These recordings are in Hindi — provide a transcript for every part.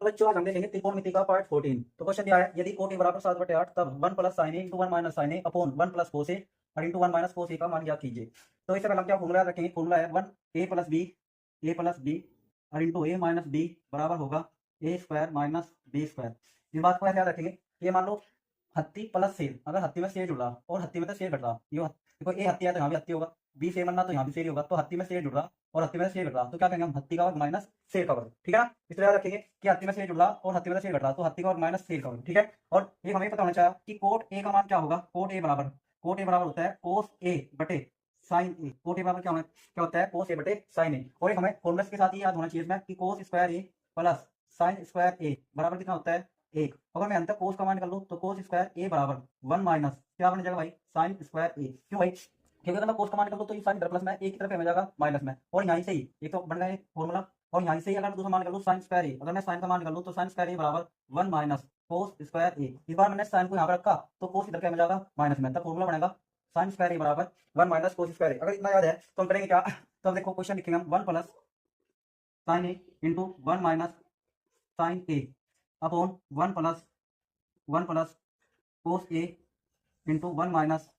तो बच्चों आज हम देखेंगे त्रिकोणमिति का पार्ट 14। तो क्वेश्चन दिया है यदि कोट ए बराबर 7/8 तब 1 प्लस साइन ए इंटू 1 माइनस साइन ए अपॉन 1 प्लस कोस ए और इंटू 1 माइनस कोस ए का मान ज्ञात कीजिए। तो इससे पहले हम क्या फॉर्मूला रखेंगे, फॉर्मूला है 1 ए प्लस बी और इंटू ए माइनस बी बराबर होगा ए स्क्वायर माइनस बी स्क्वायर। इस बात को ऐसे याद रखेंगे, ये मान लो हत्ती प्लस शेर, अगर हत्ती में शेर जुड़ रहा और हत्ती में तो शेर घट रहा, ये देखो ए हत्ती है तो यहाँ भी हत्ती होगा, बी शेर बनना तो यहाँ भी शेर होगा, तो हत्ती में शेर जुड़ रहा और हत्ती में शेर घट रहा, तो क्या कहेंगे हम, हत्ती का वर्ग माइनस शेर का वर्ग। ठीक है ना, इस तरह याद रखेंगे कि हत्ती में शेर जुड़ रहा और हत्ती में शेर घट रहा, तो हत्ती का वर्ग माइनस शेर का वर्ग। ठीक है, और एक हमें पता होना चाहिए कि कोट ए का मान क्या होगा। कोट ए बराबर होता है कोस ए बटे साइन ए। कोट ए बराबर क्या होता है, कोस ए बटे साइन ए। और एक हमें फॉर्मूला के साथ ही याद होना चाहिए इसमें कि कोस स्क्वायर ए प्लस साइन स्क्वायर ए बराबर कितना होता है, एक। अगर मैं अंतर कोस का मान कर लूँ तो कोस स्क्वायर ए बराबर 1 माइनस क्या बन जाएगा भाई, साइन स्क्वायर ए। क्यों भाई, क्योंकि अगर मैं कोस का मान कर लूँ तो ये साइन इधर प्लस में, एक की तरफ में जाएगा माइनस में, और यहाँ से ही एक तो बन गया फॉर्मूला, और यहाँ से ही अगर मैं दूसरा मान कर लूँ साइन स्क्वायर ए, अगर मैं साइन का मान कर लूँ तो साइन स्क्वायर ए बराबर 1 माइनस कोस स्क्वायर ए। इस बार मैंने साइन को यहाँ पर रखा तो कोस इधर क्या में जाएगा माइनस में, तब फॉर्मूला बनेगा साइन स्क्वायर ए बराबर 1 माइनस कोस स्क्वायर ए। अगर इतना याद है तो हम करेंगे क्या, तो देखो क्वेश्चन लिखेंगे हम 1 प्लस साइन ए इंटू 1 माइनस साइन ए अपॉन 1 प्लस कोस ए इंटू 1 माइनस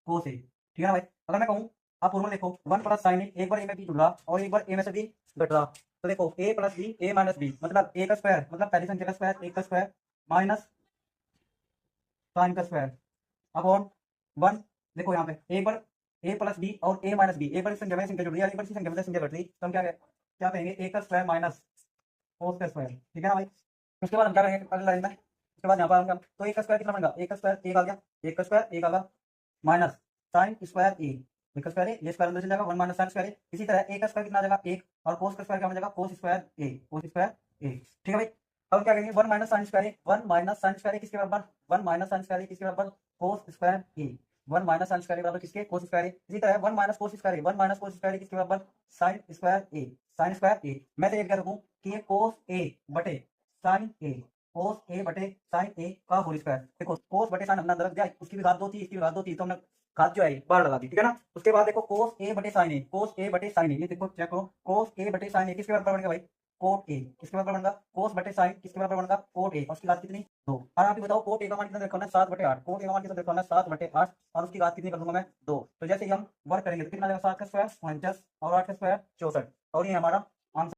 कोस ए। ठीक है ना भाई, अगर मैं कहूँ आप फॉर्मूला देखो 1 प्लस साइन ए, एक बार ए में बी जुड़ रहा और एक बार ए में से बी घट रहा, तो देखो ए प्लस बी ए माइनस बी मतलब ए का स्क्वायर, मतलब पहली संख्या का स्क्वायर एक का स्क्वायर माइनस साइन का स्क्वायर अपॉन 1। देखो यहाँ पे एक बार ए प्लस बी और ए माइनस बी, एक बार इस संख्या में संख्या जुड़ रही है, एक बार इस संख्या में संख्या घट रही, तो हम क्या कहेंगे, ए का स्क्वायर माइनस कोस का स्क्वायर। ठीक है ना भाई, उसके बाद हम क्या करेंगे अगली लाइन में, उसके बाद यहाँ पर हम तो एक का स्क्वायर कितना बनेगा, एक का स्क्वायर एक आ गया, एक का स्क्वायर एक आ गया माइनस साइन स्क्वायर ए, एक का स्क्वायर ए, ये स्क्वायर अंदर चल जाएगा 1 माइनस साइन स्क्वायर ए। इसी तरह ए का स्क्वायर कितना आ जाएगा एक, और कोस का स्क्वायर क्या बन जाएगा कोस स्क्वायर ए, कोस स्क्वायर ए। ठीक है भाई, अब क्या करेंगे 1 माइनस साइन स्क्वायर ए, 1 माइनस साइन स्क्वायर ए किसके बराबर, 1 माइनस साइन स्क्वायर ए किसके बराबर कोस स्क्वायर ए, 1 माइनस साइन स्क्वायर ए बराबर किसके कोस स्क्वायर ए। इसी तरह 1 माइनस कोस स्क्वायर ए, 1 माइनस कोस स्क्वायर ए किसके बराबर साइन स्क्वायर ए, साइन स्क्वायर ए। मैं तो ये कह सकूं कि ये कोस ए बटे साइन ए, कोस ए बटे साइन ए का होल स्क्वायर। देखो कोस बटे साइन हमने अंदर रख दिया, उसकी भी घात 2 थी इसकी भी घात 2 थी, तो हमने घात जो है बाहर लगा दी। ठीक है ना, उसके बाद देखो कोस ए बटे साइन ए, कोस ए बटे साइन ए, ये देखो चेक करो कोस ए बटे साइन ए किसके बराबर बनेगा भाई, कोट ए किसके बराबर बनेगा, कोस बटे साइन किसके बराबर बनेगा कोट ए, और उसकी घात कितनी 2। और आप ही बताओ कोट ए का मान कितना देखो ना 7/8, कोट ए का मान कितना देखो ना 7/8, और उसकी घात कितनी कर दूंगा मैं 2। तो जैसे ही हम वर्क करेंगे तो कितना लगेगा 7 का स्क्वायर 49 और 8 का स्क्वायर 64, और ये हमारा